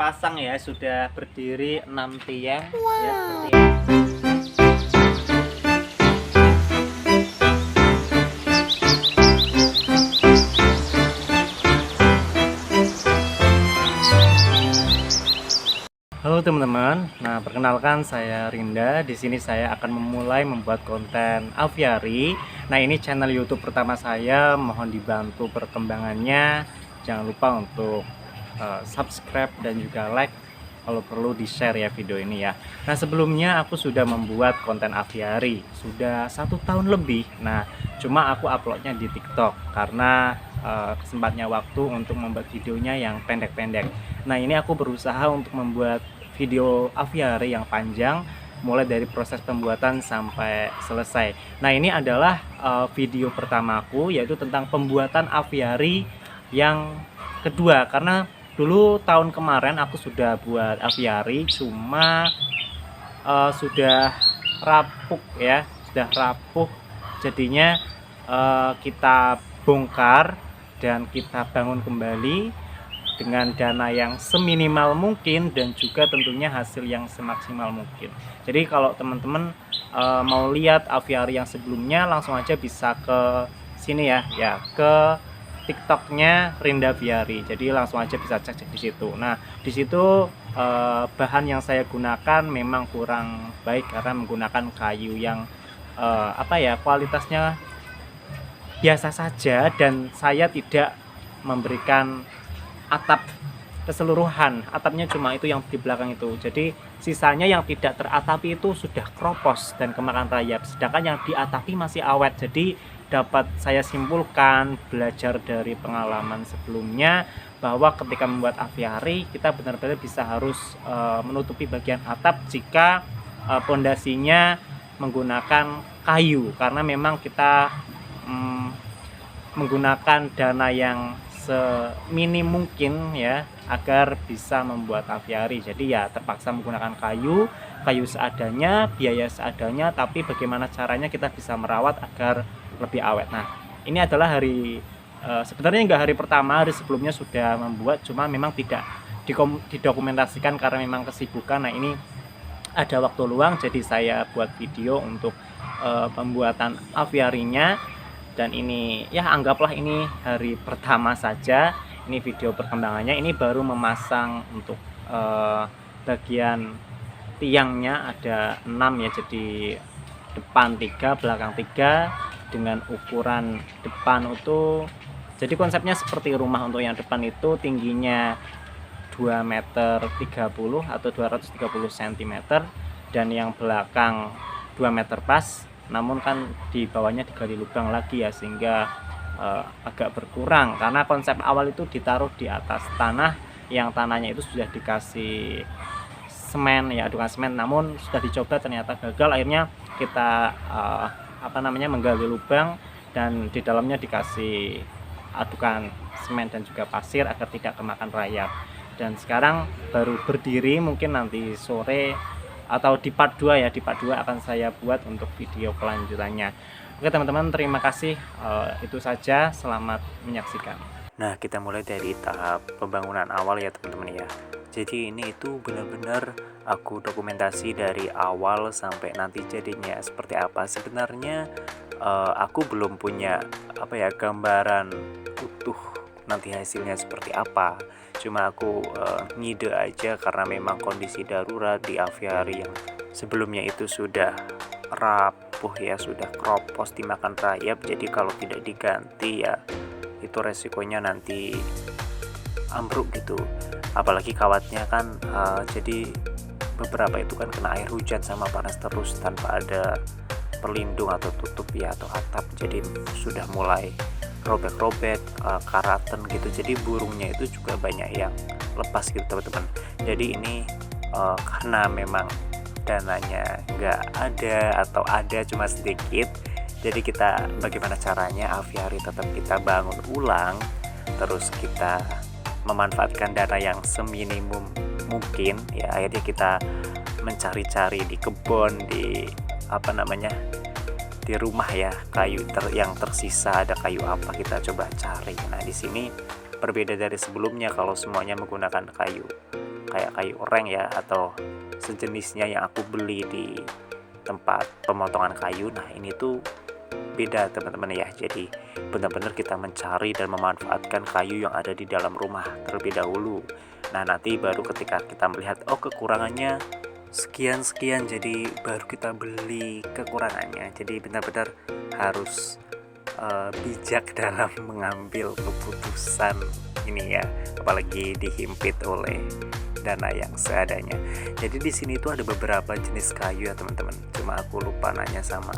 terpasang ya, sudah berdiri 6 tiang ya, seperti ini. Halo teman-teman, nah perkenalkan saya Rinda. Di sini saya akan memulai membuat konten aviari. Nah ini channel YouTube pertama saya, mohon dibantu perkembangannya. Jangan lupa untuk subscribe dan juga like. Kalau perlu di share ya video ini ya. Nah sebelumnya aku sudah membuat konten aviari sudah 1 tahun lebih. Nah cuma aku uploadnya di TikTok karena kesempatnya waktu untuk membuat videonya yang pendek-pendek. Nah ini aku berusaha untuk membuat video aviari yang panjang, mulai dari proses pembuatan sampai selesai. Nah ini adalah video pertamaku, yaitu tentang pembuatan aviari yang kedua. Karena dulu tahun kemarin aku sudah buat aviari, cuma sudah rapuh ya, sudah rapuh. Jadinya kita bongkar dan kita bangun kembali dengan dana yang seminimal mungkin dan juga tentunya hasil yang semaksimal mungkin. Jadi kalau teman-teman mau lihat aviari yang sebelumnya, langsung aja bisa ke sini ya, ke TikToknya Rinda Aviari. Jadi langsung aja bisa cek di situ. Nah di situ bahan yang saya gunakan memang kurang baik karena menggunakan kayu yang kualitasnya biasa saja, dan saya tidak memberikan atap keseluruhan. Atapnya cuma itu yang di belakang itu, jadi sisanya yang tidak teratapi itu sudah kropos dan kemakan rayap, sedangkan yang diatapi masih awet. Jadi dapat saya simpulkan belajar dari pengalaman sebelumnya bahwa ketika membuat aviari kita benar-benar bisa harus menutupi bagian atap jika pondasinya menggunakan kayu, karena memang kita menggunakan dana yang seminim mungkin ya agar bisa membuat aviari. Jadi ya terpaksa menggunakan kayu seadanya, biaya seadanya, tapi bagaimana caranya kita bisa merawat agar lebih awet. Nah ini adalah hari sebenarnya nggak hari pertama, hari sebelumnya sudah membuat, cuma memang tidak didokumentasikan karena memang kesibukan. Nah ini ada waktu luang, jadi saya buat video untuk pembuatan aviarinya. Dan ini ya anggaplah ini hari pertama saja, ini video perkembangannya. Ini baru memasang untuk bagian tiangnya ada 6 ya, jadi depan 3 belakang 3 dengan ukuran depan itu, jadi konsepnya seperti rumah. Untuk yang depan itu tingginya 2,30 meter atau 230 cm, dan yang belakang 2 meter pas, namun kan di bawahnya digali lubang lagi ya, sehingga agak berkurang karena konsep awal itu ditaruh di atas tanah, yang tanahnya itu sudah dikasih semen ya, adukan semen, namun sudah dicoba ternyata gagal. Akhirnya kita menggali lubang dan di dalamnya dikasih adukan semen dan juga pasir agar tidak kemakan rayap. Dan sekarang baru berdiri, mungkin nanti sore atau di part 2 ya, di part 2 akan saya buat untuk video kelanjutannya. Oke teman-teman, terima kasih, itu saja, selamat menyaksikan. Nah kita mulai dari tahap pembangunan awal ya teman-teman ya. Jadi ini itu benar-benar aku dokumentasi dari awal sampai nanti jadinya seperti apa. Sebenarnya aku belum punya gambaran utuh nanti hasilnya seperti apa, cuma aku ngide aja karena memang kondisi darurat di aviari yang sebelumnya itu sudah rapuh ya, sudah kropos dimakan rayap. Jadi kalau tidak diganti ya itu resikonya nanti ambruk gitu, apalagi kawatnya kan jadi beberapa itu kan kena air hujan sama panas terus tanpa ada pelindung atau tutup ya, atau atap, jadi sudah mulai robek-robek, karatan gitu. Jadi burungnya itu juga banyak yang lepas gitu teman-teman. Jadi ini karena memang dananya nggak ada atau ada cuma sedikit, jadi kita bagaimana caranya aviari tetap kita bangun ulang, terus kita memanfaatkan dana yang seminimum mungkin ya. Akhirnya kita mencari-cari di kebun, di di rumah ya, kayu yang tersisa, ada kayu apa kita coba cari. Nah di sini berbeda dari sebelumnya, kalau semuanya menggunakan kayu kayak kayu oreng ya atau sejenisnya yang aku beli di tempat pemotongan kayu. Nah ini tuh beda teman-teman ya, jadi benar-benar kita mencari dan memanfaatkan kayu yang ada di dalam rumah terlebih dahulu. Nah nanti baru ketika kita melihat oh kekurangannya sekian-sekian, jadi baru kita beli kekurangannya. Jadi benar-benar harus bijak dalam mengambil keputusan ini ya, apalagi dihimpit oleh dana yang seadanya. Jadi di sini tuh ada beberapa jenis kayu ya teman-teman, cuma aku lupa nanya sama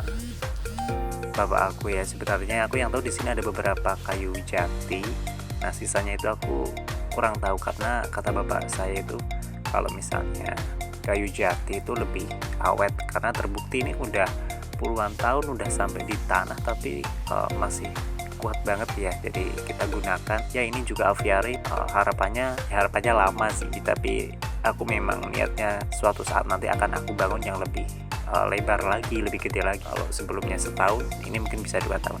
bapak aku ya. Sebenarnya aku yang tahu di sini ada beberapa kayu jati, nah sisanya itu aku kurang tahu karena kata bapak saya itu kalau misalnya kayu jati itu lebih awet karena terbukti ini udah puluhan tahun udah sampai di tanah tapi masih kuat banget ya. Jadi kita gunakan ya, ini juga aviary, harapannya lama sih, tapi aku memang niatnya suatu saat nanti akan aku bangun yang lebih lebar lagi, lebih gede lagi. Kalau sebelumnya setahun, ini mungkin bisa 2 tahun.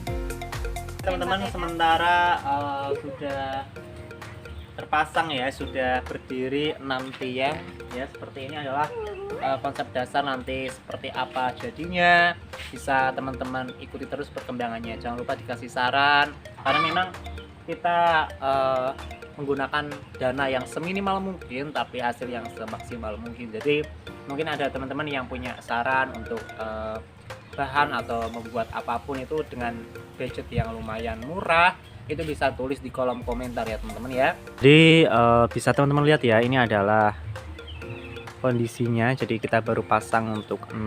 Teman-teman, sementara sudah terpasang ya, sudah berdiri 6 tiang ya, seperti ini adalah konsep dasar. Nanti seperti apa jadinya bisa teman-teman ikuti terus perkembangannya. Jangan lupa dikasih saran karena memang kita menggunakan dana yang seminimal mungkin tapi hasil yang semaksimal mungkin. Jadi mungkin ada teman-teman yang punya saran untuk bahan atau membuat apapun itu dengan budget yang lumayan murah, itu bisa tulis di kolom komentar ya teman-teman ya. Jadi bisa teman-teman lihat ya, ini adalah kondisinya. Jadi kita baru pasang untuk 6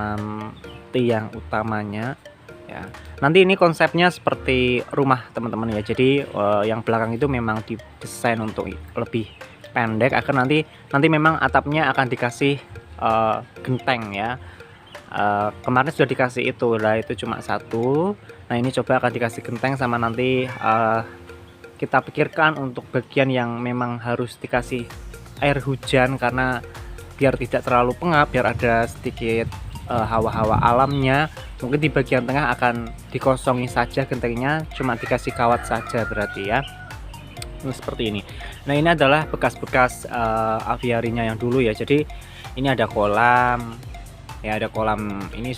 tiang utamanya ya. Nanti ini konsepnya seperti rumah teman-teman ya. Jadi yang belakang itu memang didesain untuk lebih pendek agar nanti memang atapnya akan dikasih genteng ya. Kemarin sudah dikasih itu lah, itu cuma 1. Nah ini coba akan dikasih genteng, sama nanti kita pikirkan untuk bagian yang memang harus dikasih air hujan karena biar tidak terlalu pengap, biar ada sedikit hawa-hawa alamnya. Mungkin di bagian tengah akan dikosongi saja gentengnya, cuma dikasih kawat saja berarti ya. Ini seperti ini. Nah ini adalah bekas-bekas aviarinya yang dulu ya. Jadi ini ada kolam ya, ada kolam. Ini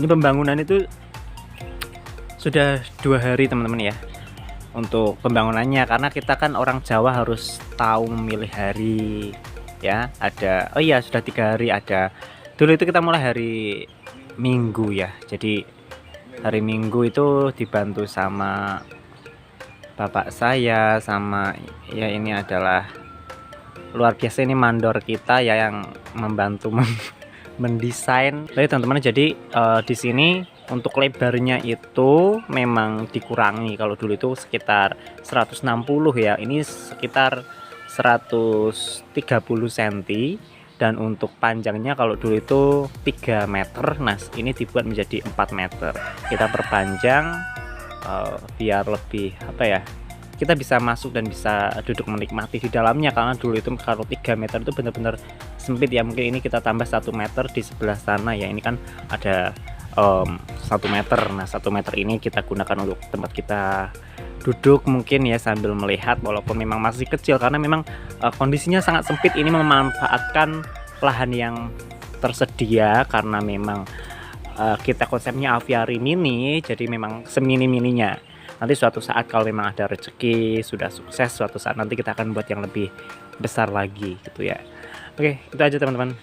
pembangunan itu sudah 2 hari teman-teman ya untuk pembangunannya, karena kita kan orang Jawa harus tahu memilih hari ya. Ada sudah 3 hari. Ada dulu itu kita mulai hari Minggu ya. Jadi hari Minggu itu dibantu sama bapak saya, sama ya ini adalah luar biasa, ini mandor kita ya yang membantu mendesain. Jadi teman-teman, jadi di sini untuk lebarnya itu memang dikurangi. Kalau dulu itu sekitar 160 ya, ini sekitar 130 cm. Dan untuk panjangnya kalau dulu itu 3 meter, nah ini dibuat menjadi 4 meter. Kita perpanjang biar lebih kita bisa masuk dan bisa duduk menikmati di dalamnya, karena dulu itu kalau 3 meter itu benar-benar sempit ya. Mungkin ini kita tambah 1 meter di sebelah sana ya, ini kan ada 1 meter. Nah 1 meter ini kita gunakan untuk tempat kita duduk mungkin ya, sambil melihat, walaupun memang masih kecil karena memang kondisinya sangat sempit. Ini memanfaatkan lahan yang tersedia karena memang kita konsepnya aviary mini, jadi memang semini-mininya. Nanti suatu saat kalau memang ada rezeki, sudah sukses, suatu saat nanti kita akan buat yang lebih besar lagi gitu ya. Oke, itu aja teman-teman.